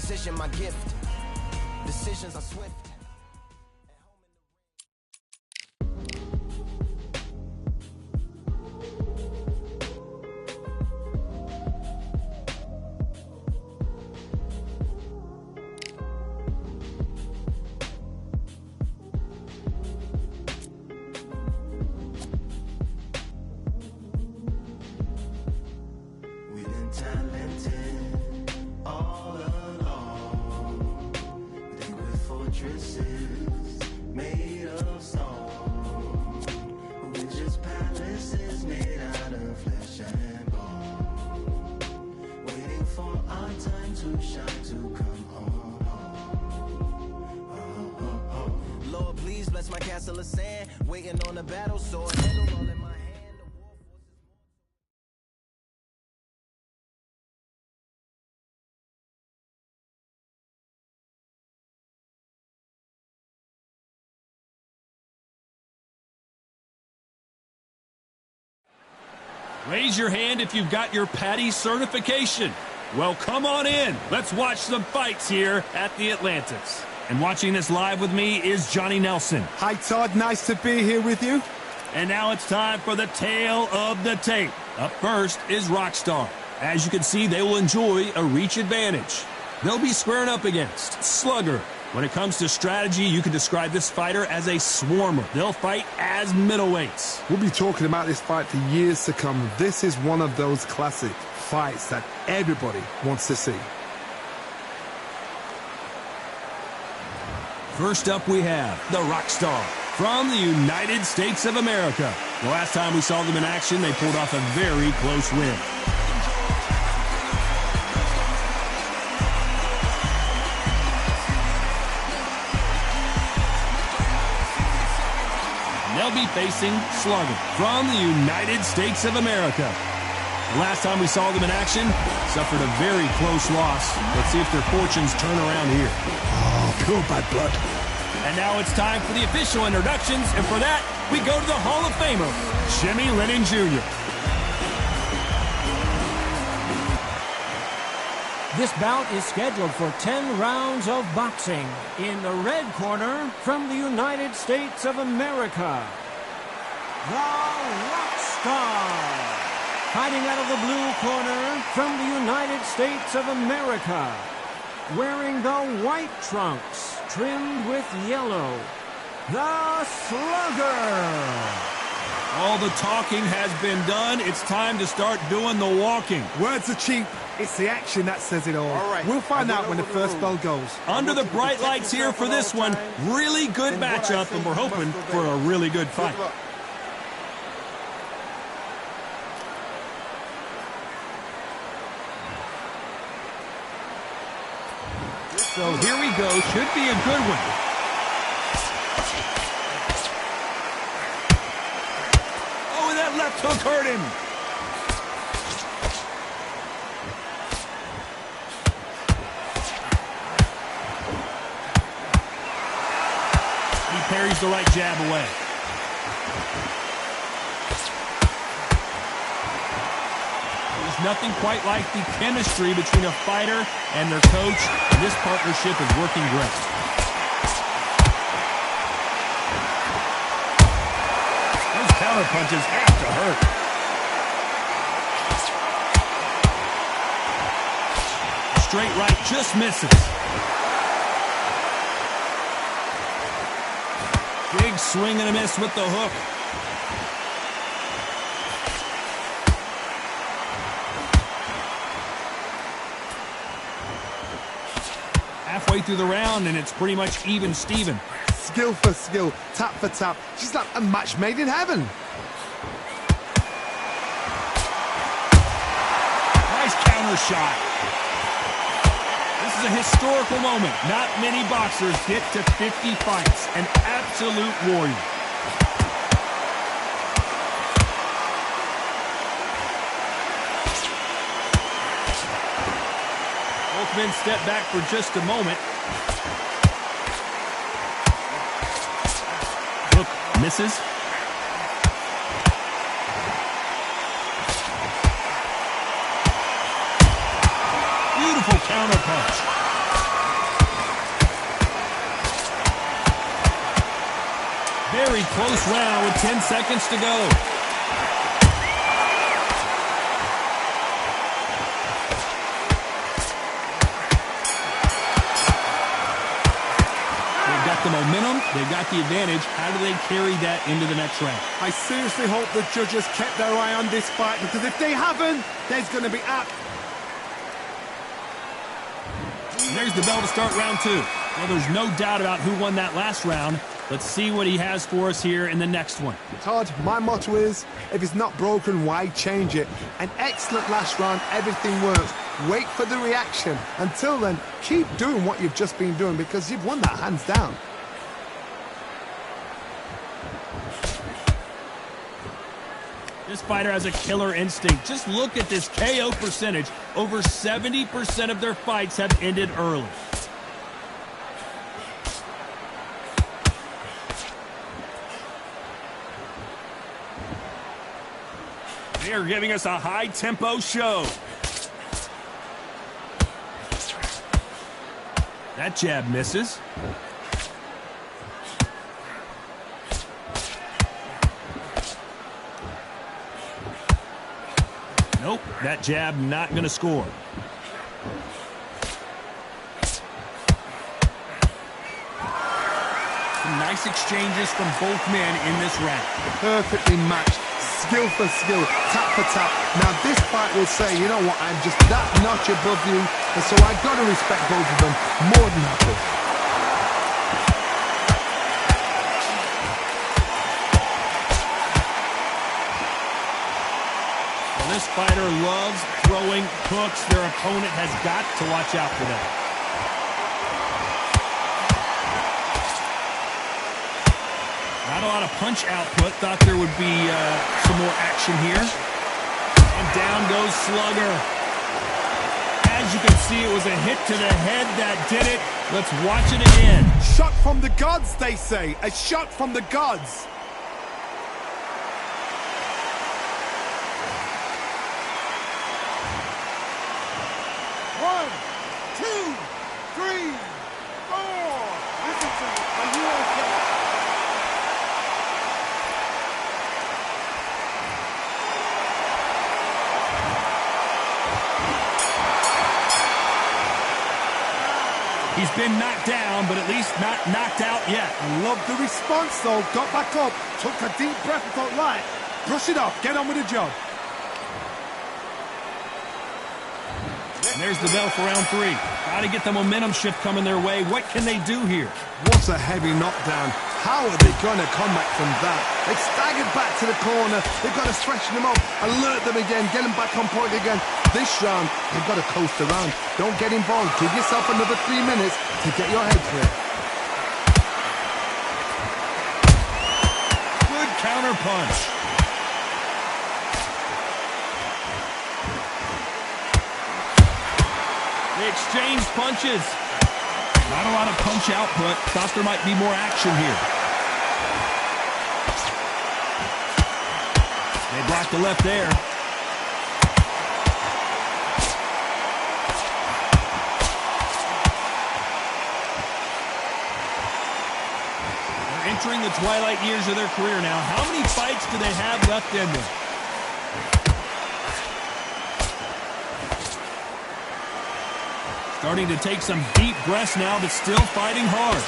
precision my gift. Decisions are swift. Made of stone, we're just palaces made out of flesh and bone, waiting for our time to shine, to come home. Lord, please bless my castle of sand, waiting on the battle sword, handle all in my hand. Raise your hand if you've got your Patty certification. Well, come on in. Let's watch some fights here at the Atlantis. And watching this live with me is Johnny Nelson. Hi, Todd. Nice to be here with you. And now it's time for the tale of the tape. Up first is Rockstar. As you can see, they will enjoy a reach advantage. They'll be squaring up against Slugger. When it comes to strategy, you can describe this fighter as a swarmer. They'll fight as middleweights. We'll be talking about this fight for years to come. This is one of those classic fights that everybody wants to see. First up, we have the Rockstar from the United States of America. The last time we saw them in action, they pulled off a very close win. They'll be facing Slugger from the United States of America. The last time we saw them in action, suffered a very close loss. Let's see if their fortunes turn around here. Oh, pure bad blood. And now it's time for the official introductions, and for that, we go to the Hall of Famer, Jimmy Lennon Jr. This bout is scheduled for 10 rounds of boxing. In the red corner, from the United States of America, the Rockstar. Fighting out of the blue corner, from the United States of America, wearing the white trunks, trimmed with yellow, the Slugger. All the talking has been done. It's time to start doing the walking. Words are cheap. It's the action that says it all. We'll find out when the first bell goes. Under the bright lights here for this one. Really good matchup, and we're hoping for a really good fight. So here we go. Should be a good one. Oh, and that left hook hurt him. He parries the right jab away. There's nothing quite like the chemistry between a fighter and their coach. This partnership is working great. Those counter punches have to hurt. Straight right just misses. Big swing and a miss with the hook. Halfway through the round, and it's pretty much even Steven. Skill for skill, tap for tap. She's like a match made in heaven. Nice counter shot. This is a historical moment. Not many boxers get to 50 fights. An absolute warrior. Both men step back for just a moment. Hook misses. Beautiful counter punch. Very close round with 10 seconds to go. They've got the momentum. They've got the advantage. How do they carry that into the next round? I seriously hope the judges kept their eye on this fight, because if they haven't, there's going to be And there's the bell to start round 2. Well, there's no doubt about who won that last round. Let's see what he has for us here in the next one. Todd, my motto is, if it's not broken, why change it? An excellent last round, everything works. Wait for the reaction. Until then, keep doing what you've just been doing, because you've won that hands down. This fighter has a killer instinct. Just look at this KO percentage. Over 70% of their fights have ended early. They are giving us a high-tempo show. That jab misses. Nope, that jab not going to score. Some nice exchanges from both men in this round. Perfectly matched. Skill for skill, tap for tap. Now this fight will say, you know what, I'm just that notch above you, and so I've got to respect both of them more than happy. Well, this fighter loves throwing hooks. Their opponent has got to watch out for that. Not a lot of punch output. Thought there would be some more action here. And down goes Slugger. As you can see, it was a hit to the head that did it. Let's watch it again. Shot from the gods, they say. A shot from the gods. One, two, three, four. Listen to me. Are you okay? He's been knocked down, but at least not knocked out yet. I love the response, though. Got back up, took a deep breath and thought, right, brush it off, get on with the job. And there's the bell for round 3. Got to get the momentum shift coming their way. What can they do here? What a heavy knockdown. How are they going to come back from that? They've staggered back to the corner. They've got to freshen them up, alert them again, get them back on point again. This round, they've got to coast around. Don't get involved. Give yourself another 3 minutes to get your head clear. Good counter punch. They exchange punches. Not a lot of punch output. Thought there might be more action here. They blocked the left there. They're entering the twilight years of their career now. How many fights do they have left in them? Starting to take some deep breaths now, but still fighting hard.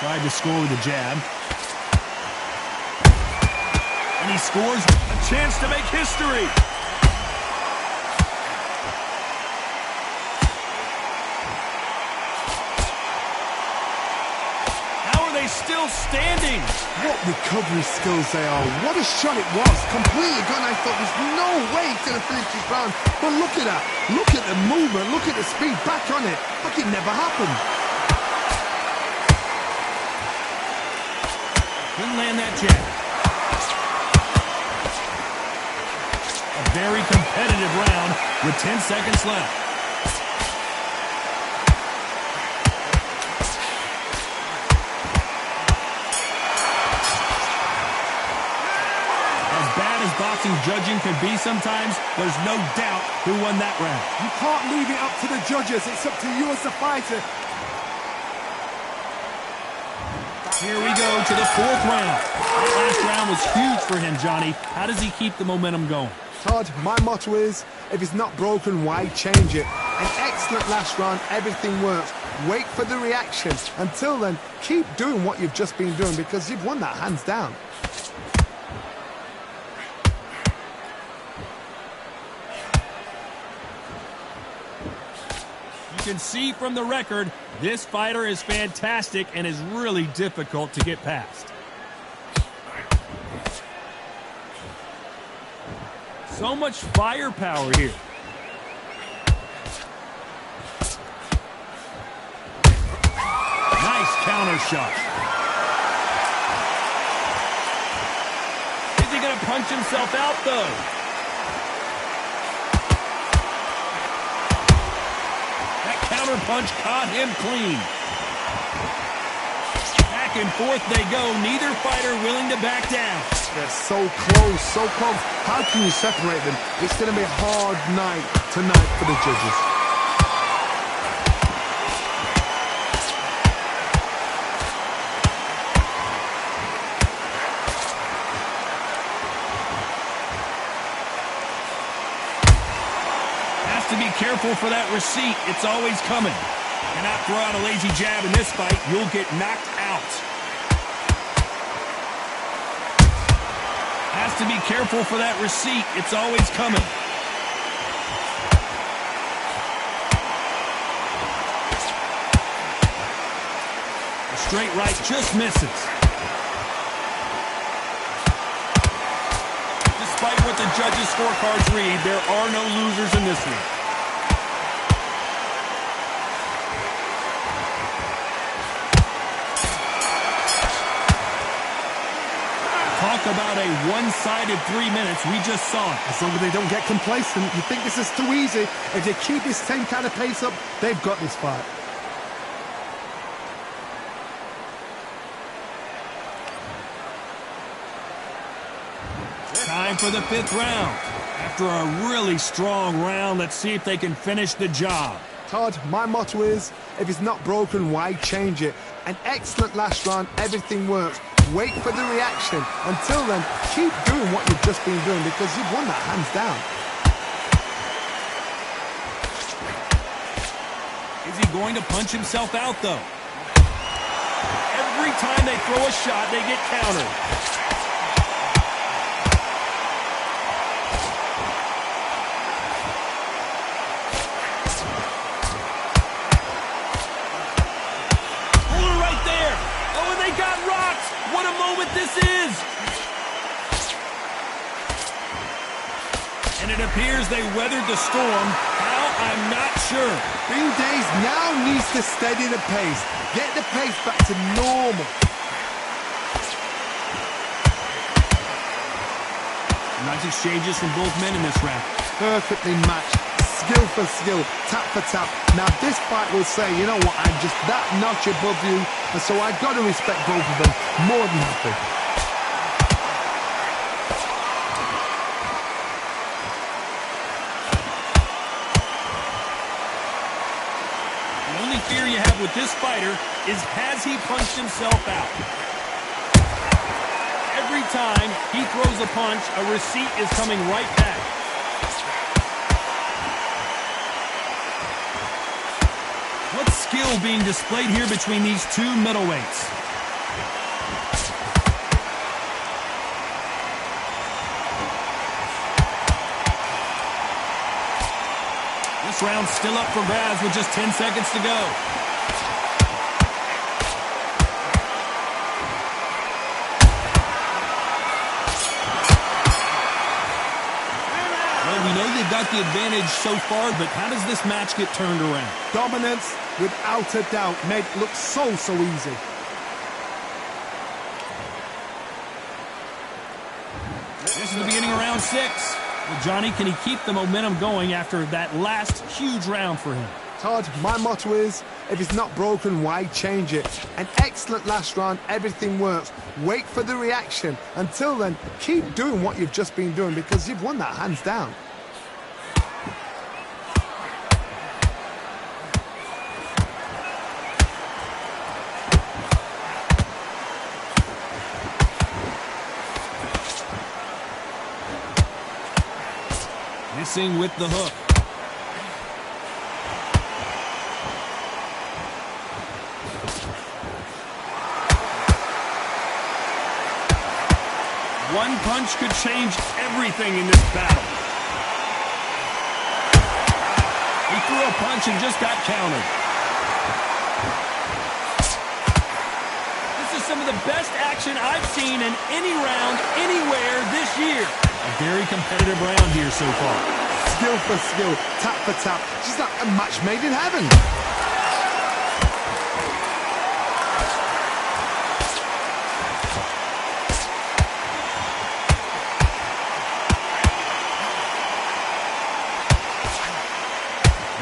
Tried to score with a jab. And he scores a chance to make history. Still standing. What recovery skills they are. What a shot it was. Completely gone. I thought there's no way he's going to finish this round. But look at that. Look at the movement. Look at the speed. Back on it. Like it never happened. Couldn't land that jab. A very competitive round with 10 seconds left. boxing judging can be sometimes, there's no doubt who won that round. You can't leave it up to the judges. It's up to you as the fighter. Here we go to the fourth round. That last round was huge for him, Johnny. How does he keep the momentum going? Todd, my motto is, if it's not broken, why change it? An excellent last round, everything works. Wait for the reaction. Until then, keep doing what you've just been doing because you've won that hands down. You can see from the record, this fighter is fantastic and is really difficult to get past. So much firepower here. Nice counter shot. Is he going to punch himself out, though? That counter punch caught him clean. Back and forth they go. Neither fighter willing to back down. They're so close, so close. How can you separate them? It's going to be a hard night tonight for the judges. Has to be careful for that receipt. It's always coming. Cannot throw out a lazy jab in this fight. You'll get knocked out. Has to be careful for that receipt. It's always coming. A straight right just misses. Despite what the judges' scorecards read, there are no losers in this one. Talk about a one-sided 3 minutes. We just saw it. As long as they don't get complacent, you think this is too easy. If they keep this same kind of pace up, they've got this fight. Time for the fifth round. After a really strong round, let's see if they can finish the job. Todd, my motto is, if it's not broken, why change it? An excellent last round, everything works. Wait for the reaction. Until then, keep doing what you've just been doing because you've won that hands down. Is he going to punch himself out, though? Every time they throw a shot, they get countered. Puller right there. Oh, and they got rocked. What a moment this is! And it appears they weathered the storm. How? I'm not sure. Green Days now needs to steady the pace. Get the pace back to normal. Nice exchanges from both men in this round. Perfectly matched. Skill for skill, tap for tap. Now this fight will say, you know what, I'm just that notch above you, and so I've got to respect both of them more than happy. The only fear you have with this fighter is has he punched himself out? Every time he throws a punch, a receipt is coming right back. What skill being displayed here between these two middleweights? This round's still up for grabs with just 10 seconds to go. Well, we know they've got the advantage so far, but how does this match get turned around? Dominance, without a doubt, made it look so easy. This is the beginning of round 6. Well, Johnny, can he keep the momentum going after that last huge round for him? Todd, my motto is, if it's not broken, why change it? An excellent last round, everything works. Wait for the reaction. Until then, keep doing what you've just been doing because you've won that hands down. Missing with the hook. One punch could change everything in this battle. He threw a punch and just got countered. This is some of the best action I've seen in any round, anywhere this year. A very competitive round here so far. Skill for skill, tap for tap. Just like a match made in heaven.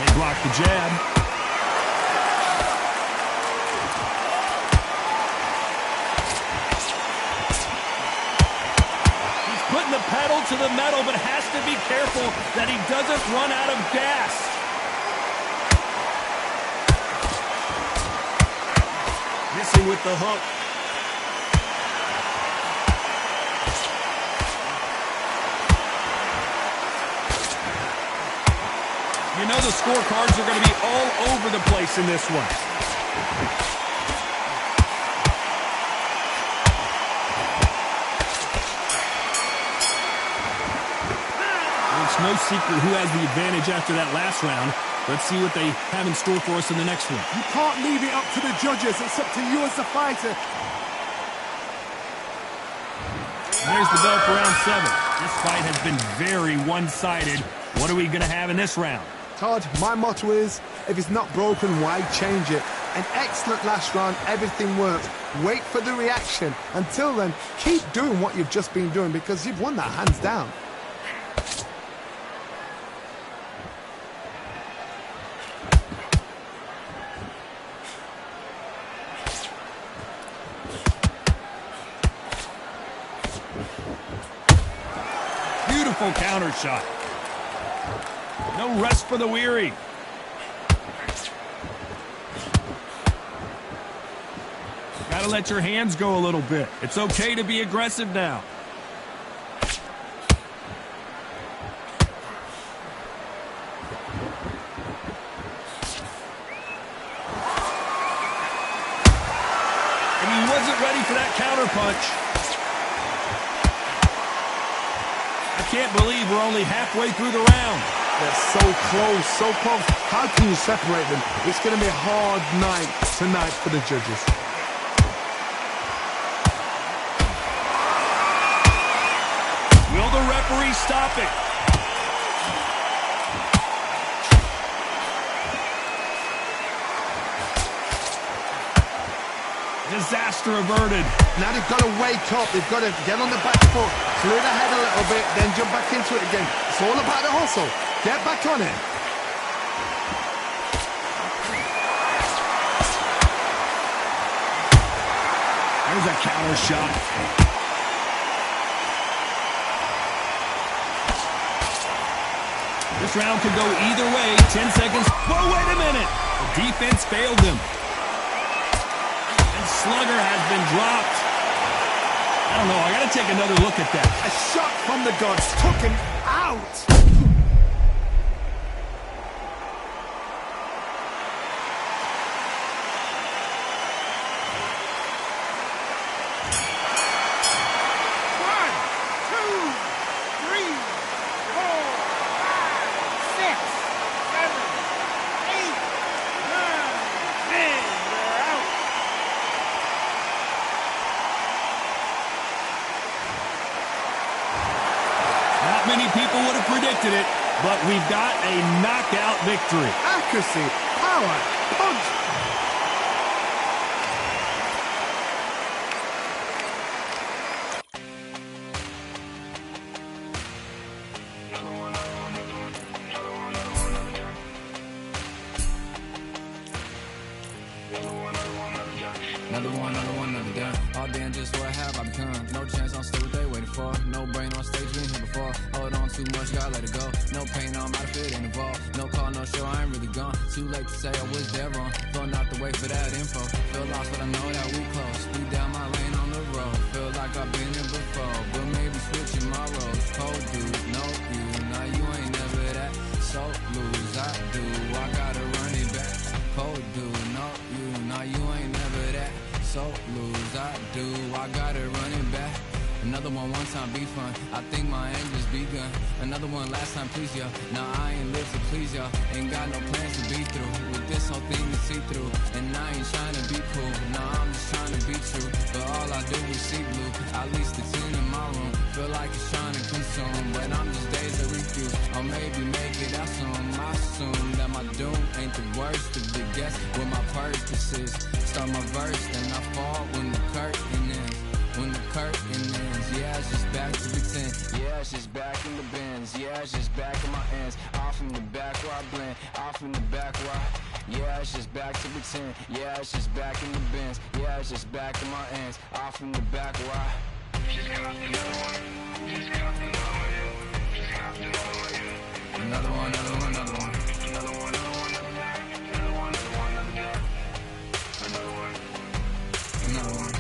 They block the jab. He's putting the pedal to the metal, but has to be careful that he doesn't run out of gas. Missing with the hook. You know the scorecards are going to be all over the place in this one. It's no secret who has the advantage after that last round. Let's see what they have in store for us in the next one. You can't leave it up to the judges. It's up to you as the fighter. And there's the bell for round 7. This fight has been very one-sided. What are we going to have in this round? Todd, my motto is, if it's not broken, why change it? An excellent last round, everything works. Wait for the reaction. Until then, keep doing what you've just been doing because you've won that hands down. Beautiful counter shot. No rest for the weary. Gotta let your hands go a little bit. It's okay to be aggressive now. And he wasn't ready for that counter punch. I can't believe we're only halfway through the round. They're so close, so close. How can you separate them? It's going to be a hard night tonight for the judges. Will the referee stop it? Disaster averted. Now they've got to wake up. They've got to get on the back foot, clear the head a little bit, then jump back into it again. It's all about the hustle. Get back on it. There's a counter shot. This round could go either way. 10 seconds. Whoa, wait a minute. The defense failed him. And Slugger has been dropped. I don't know. I got to take another look at that. A shot from the gods took him out. Many people would have predicted it, but we've got a knockout victory. Accuracy, power, punch. mind, just what have I become? No chance, I'm still what they waiting for. No brain on stage, been here before. Hold on too much, gotta let it go. No pain, I'm out of it, ain't involved. No call, no show, I ain't really gone. Too late to say I was there wrong. Filling out the way for that info. Feel lost, but I know that we close. Speed down my lane on the road. Feel like I've been here before, but maybe switching my roles. Cold dude, no you, now you ain't never that. So lose, I do, I gotta run it back. Cold dude, no you, now you ain't never that. So lose, I do, I gotta run it back. Another one time be fun, I think my aim just begun. Another one last time please ya. Now I ain't live to please ya. Ain't got no plans to be through with this whole thing to see through. And I ain't trying to be cool, nah I'm just trying to be true. But all I do is see blue, at least it's in my room. Feel like it's trying to consume, but I'm just days of refuse. Or maybe make it out soon. I assume that my doom ain't the worst of the guess what my purpose is. Start my verse, then I fall when the curtain ends. When the curtain ends, yeah, it's just back to pretend. Yeah, it's just back in the bins. Yeah, it's just back in my ends. Off in the back where I blend. Off in the back where I... Yeah, it's just back to pretend. Yeah, it's just back in the bins. Yeah, it's just back in my ends. Off in the back where I... Just got another one. Just got another one. Just got another one. Another one, another one, another one. Another one, another one, another one. Another one, another one, another one. Another one. Another one.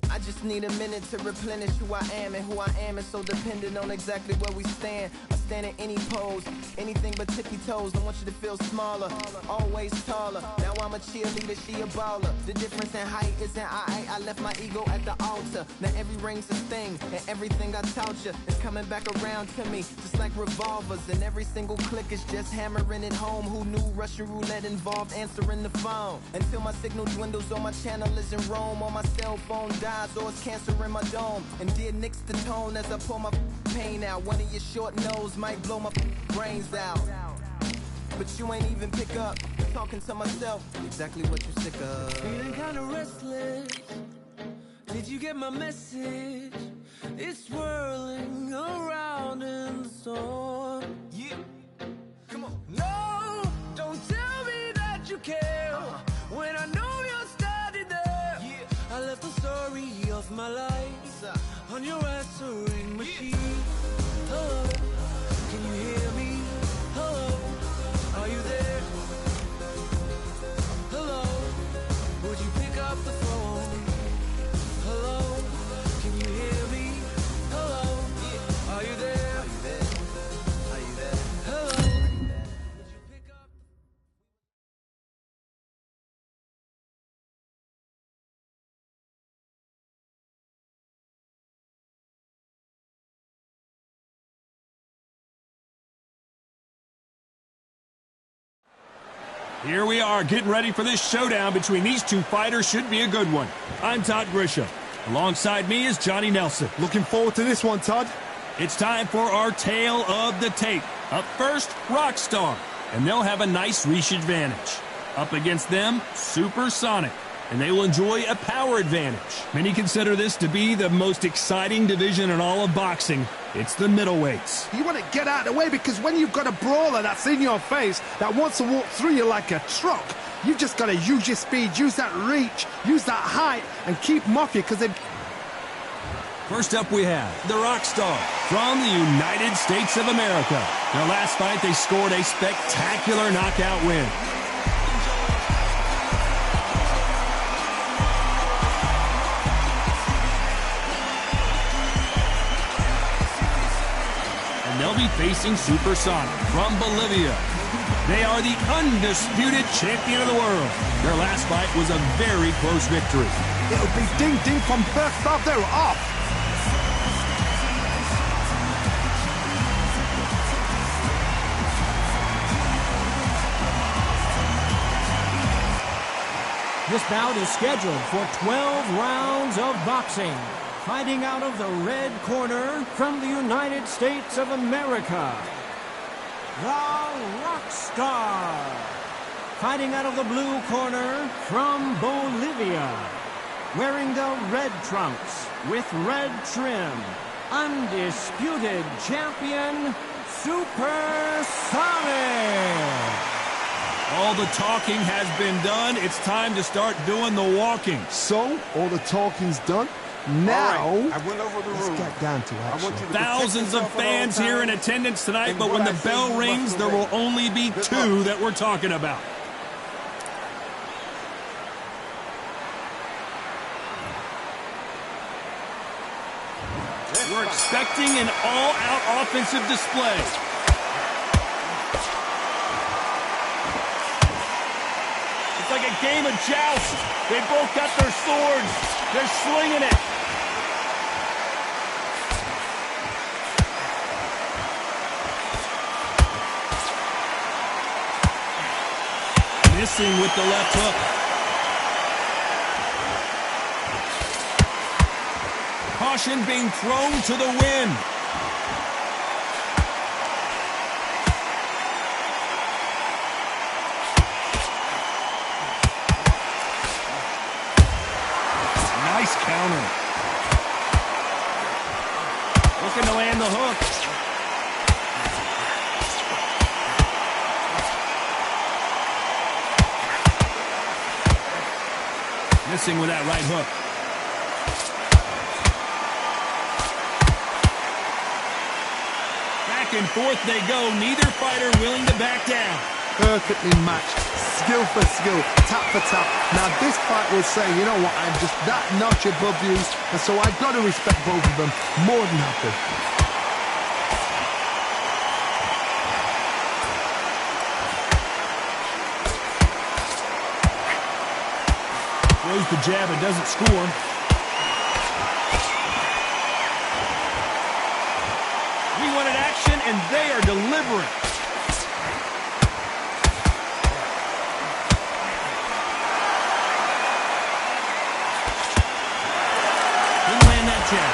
I just need a minute to replenish who I am, and who I am is so dependent on exactly where we stand. I stand in any pose, anything but tippy toes. Don't want you to feel smaller, always taller. Now I'm a cheerleader, she a baller. The difference in height isn't I left my ego at the altar. Now every ring's a thing, and everything I taught you is coming back around to me, just like revolvers. And every single click is just hammering it home. Who knew Russian roulette involved answering the phone? Until my signal dwindles or my channel is in Rome, or my cell phone dies, or it's cancer in my dome. And dear nicks the tone as I pull my pain out. One of your short nose might blow my brains out, but you ain't even pick up. Talking to myself, exactly what you sick of. Feeling kinda restless. Did you get my message? It's swirling around in the storm. Yeah, come on. No, don't tell me that you care when I know you're standing there. Yeah. I left the story of my life on your answering machine. Hello, can you hear me? Hello, are you there? Hello, would you pick up the phone? Hello, can you hear me? Hello, are you there? Are you there? Hello, would you pick up? Here we are, getting ready for this showdown between these two fighters. Should be a good one. I'm Todd Grisham. Alongside me is Johnny Nelson. Looking forward to this one, Todd. It's time for our tale of the tape. Up first, Rockstar, and they'll have a nice reach advantage. Up against them, Supersonic, and they will enjoy a power advantage. Many consider this to be the most exciting division in all of boxing. It's the middleweights. You want to get out of the way, because when you've got a brawler that's in your face, that wants to walk through you like a truck, you've just got to use your speed, use that reach, use that height, and keep them off you, because they... First up we have the Rockstar from the United States of America. Their last fight, they scored a spectacular knockout win. And they'll be facing Supersonic from Bolivia. They are the undisputed champion of the world. Their last fight was a very close victory. It'll be ding-ding from first off. They're off. This bout is scheduled for 12 rounds of boxing. Fighting out of the red corner from the United States of America, the Rockstar. Fighting out of the blue corner from Bolivia, wearing the red trunks with red trim, Undisputed Champion, Supersonic. All the talking has been done. It's time to start doing the walking. So, all the talking's done. Now, I went over the let's rules. get down to I want action. you to Thousands of fans here in attendance tonight, but when the bell rings, there will only be two that we're talking about. We're expecting an all-out offensive display. It's like a game of joust. They both got their swords. They're slinging it. Missing with the left hook. Caution being thrown to the wind. Nice counter. Looking to land the hook. Missing with that right hook. Back and forth they go. Neither fighter willing to back down. Perfectly matched. Skill for skill. Tap for tap. Now this fight will say, you know what, I'm just that notch above you. And so I've got to respect both of them. More than happy. Throws the jab and doesn't score. We wanted action, and they are delivering. Didn't land that jab.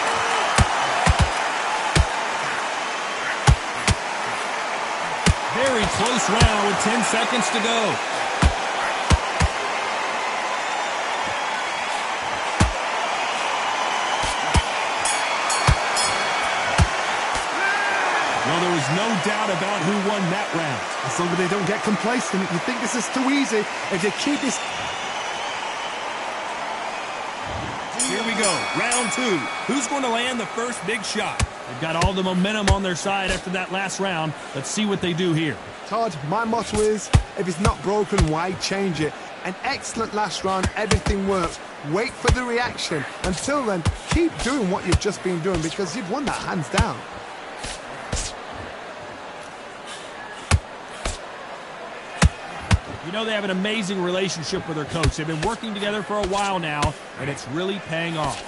Very close round with 10 seconds to go. Well, there was no doubt about who won that round. As long as they don't get complacent, you think this is too easy. If they keep this... Here we go, round two. Who's going to land the first big shot? They've got all the momentum on their side after that last round. Let's see what they do here. Todd, my motto is, if it's not broken, why change it? An excellent last round, everything works. Wait for the reaction. Until then, keep doing what you've just been doing because you've won that hands down. You know they have an amazing relationship with their coach. They've been working together for a while now, and it's really paying off.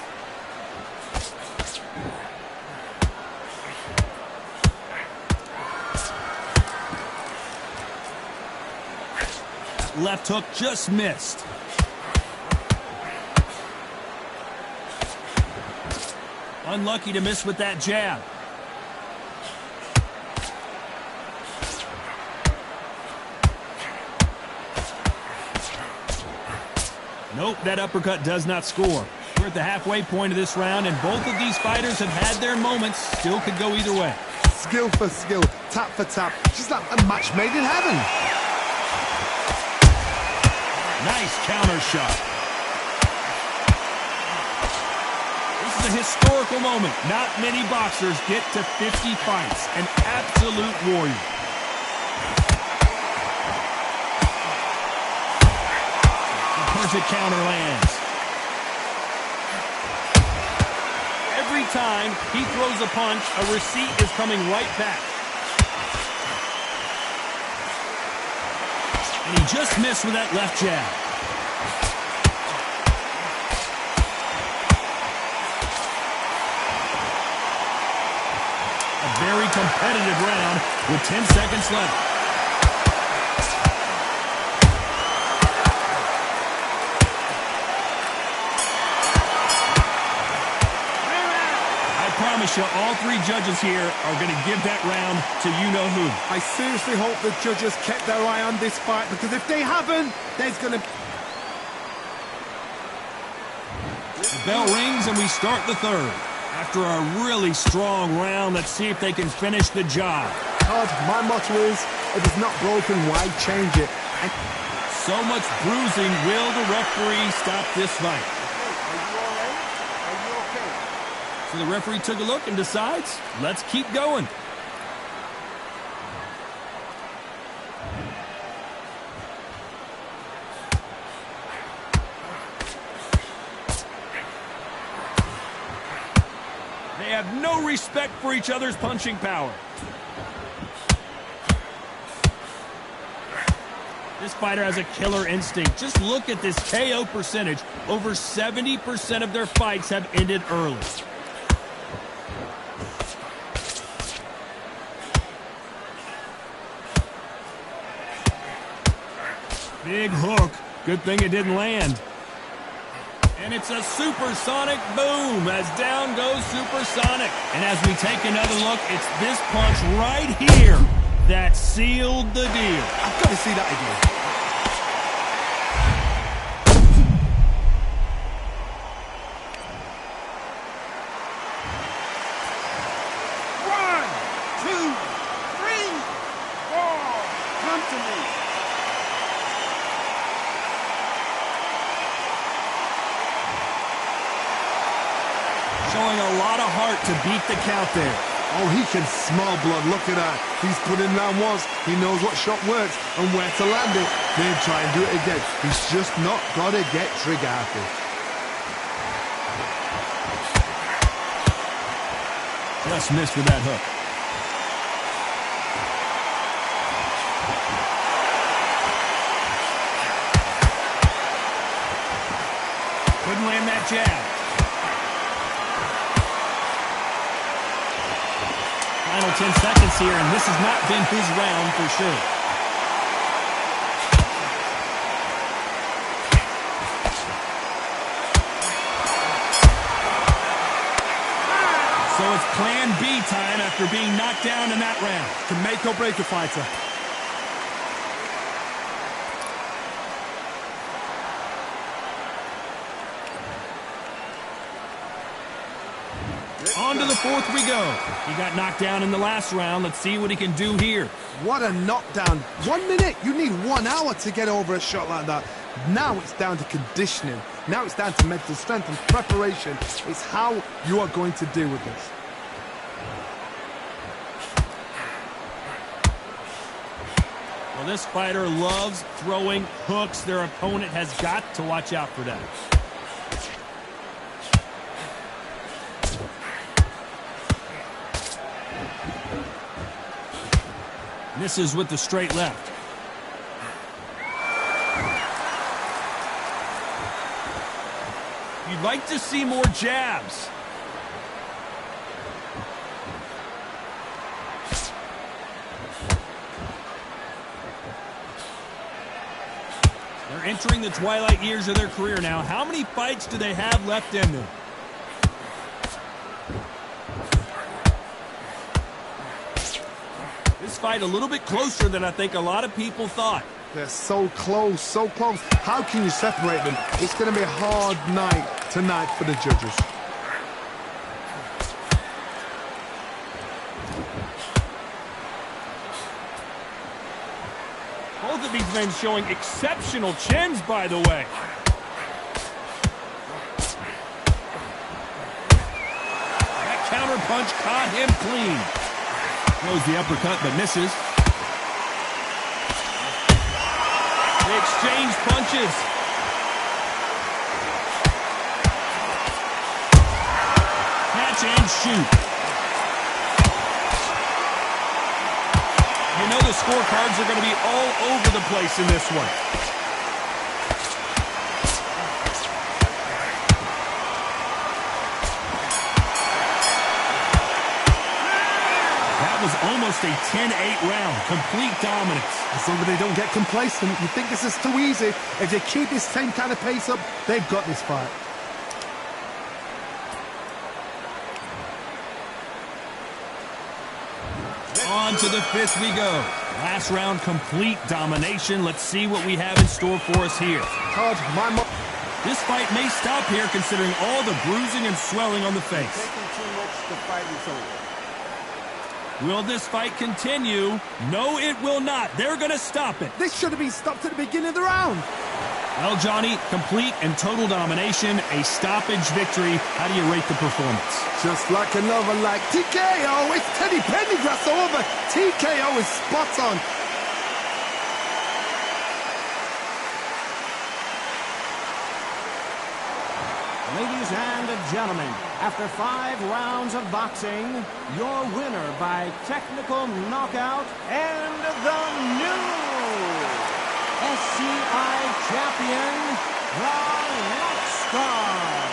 Left hook just missed. Unlucky to miss with that jab. Nope, that uppercut does not score. We're at the halfway point of this round, and both of these fighters have had their moments. Still could go either way. Skill for skill, tap for tap. Just like a match made in heaven. Nice counter shot. This is a historical moment. Not many boxers get to 50 fights. An absolute warrior. Perfect counter lands. Every time he throws a punch, a receipt is coming right back. And he just missed with that left jab. A very competitive round with 10 seconds left. promise you, all three judges here are going to give that round to you-know-who. I seriously hope the judges kept their eye on this fight, because if they haven't, there's going to... The bell rings and we start the third. After a really strong round, let's see if they can finish the job. Todd, my motto is, if it's not broken, why change it? So much bruising. Will the referee stop this fight? So the referee took a look and decides, let's keep going. They have no respect for each other's punching power. This fighter has a killer instinct. Just look at this KO percentage. Over 70% of their fights have ended early. Big hook. Good thing it didn't land. And it's a supersonic boom as down goes supersonic. And as we take another look, it's this punch right here that sealed the deal. I've got to see that again. Showing a lot of heart to beat the count there. Oh, he can smell blood. Look at that. He's put in round ones. He knows what shot works and where to land it. Then try and do it again. He's just not got to get trigger happy. Just missed with that hook. Couldn't land that jab. Final 10 seconds here, and this has not been his round for sure. So it's plan B time after being knocked down in that round. Can make or break a fighter. On to the fourth we go. He got knocked down in the last round. Let's see what he can do here. What a knockdown. 1 minute. You need 1 hour to get over a shot like that. Now it's down to conditioning. Now it's down to mental strength and preparation. It's how you are going to deal with this. Well, this fighter loves throwing hooks. Their opponent has got to watch out for that. Misses with the straight left. You'd like to see more jabs. They're entering the twilight years of their career now. How many fights do they have left in them? This fight a little bit closer than I think a lot of people thought. They're so close, so close. How can you separate them? It's going to be a hard night tonight for the judges. Both of these men showing exceptional chins, by the way. That counter punch caught him clean. Throws the uppercut, but misses. They exchange punches. Catch and shoot. You know the scorecards are going to be all over the place in this one. That was almost a 10-8 round. Complete dominance. As long as they don't get complacent, you think this is too easy. If they keep this same kind of pace up, they've got this fight. On to the fifth we go. Last round, complete domination. Let's see what we have in store for us here. Todd, This fight may stop here considering all the bruising and swelling on the face. Taking too much, the fight is over. Will this fight continue? No, it will not. They're going to stop it. This should have been stopped at the beginning of the round. Well, Johnny, complete and total domination, a stoppage victory. How do you rate the performance? Just like another like TKO. It's Teddy Pendergrass over. TKO is spot on. Ladies and gentlemen, after 5 rounds of boxing, your winner by technical knockout and the new SCI champion, the Rockstar.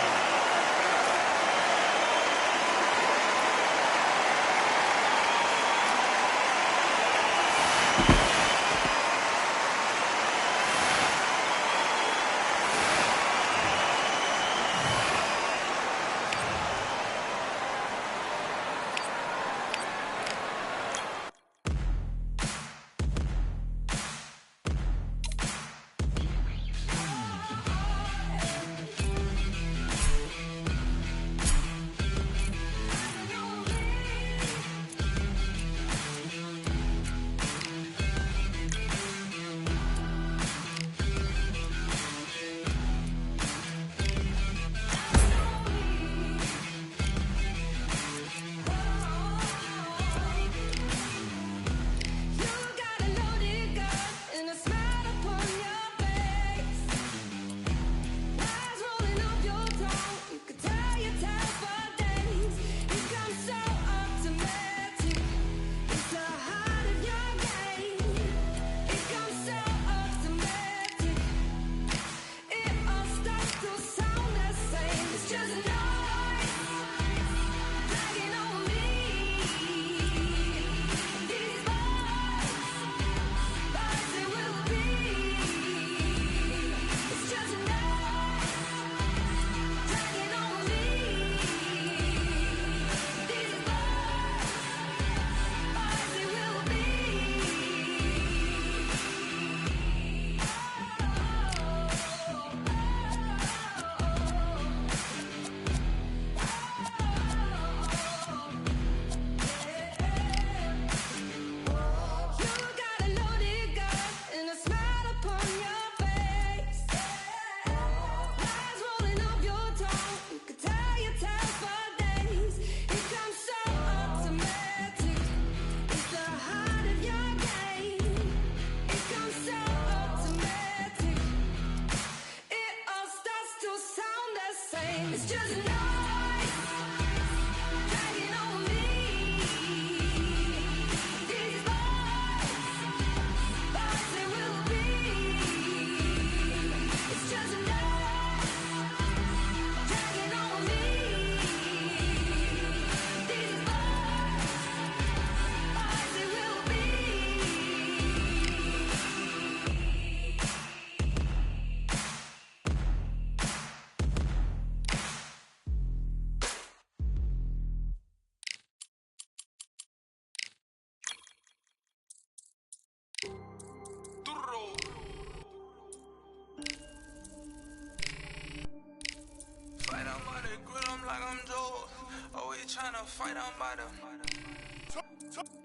tryna fight, I'm by the.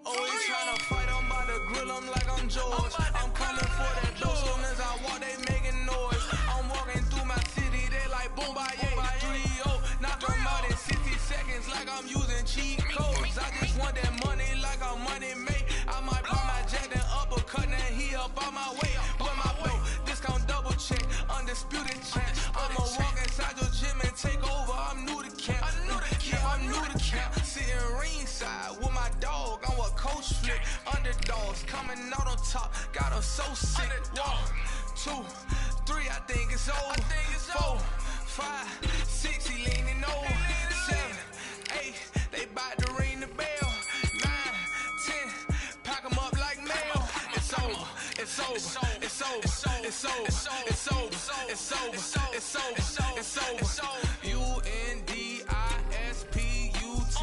Always tryna fight, I'm by the grill, I'm like I'm George. I'm coming for that dough, soon as I walk, they making noise. I'm walking through my city, they like boom, by 3-0, knock them out in 60 seconds like I'm using cheat codes. I just want that money like I'm money made. I might buy my jack and uppercut, and he up on my way. With my flow, discount double check, undisputed champ. I'ma walk inside your gym and take over, I'm new to camp. I'm new to camp, sitting ringside with my dog, I'm what coach flick. Underdogs coming out on top, got them so sick. 1, 2, 3, I think it's over. 4, 5, 6, he leaning over. 7, 8, they bout to ring the bell. 9, 10, pack them up like mail. It's over, it's over, it's over, it's over, it's over, it's over, it's over, it's over.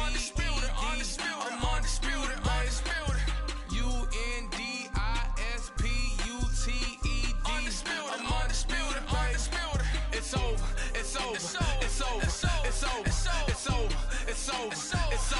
Undisputed, I'm undisputed, undisputed. over. It's over. It's over. It's over. It's over. It's over.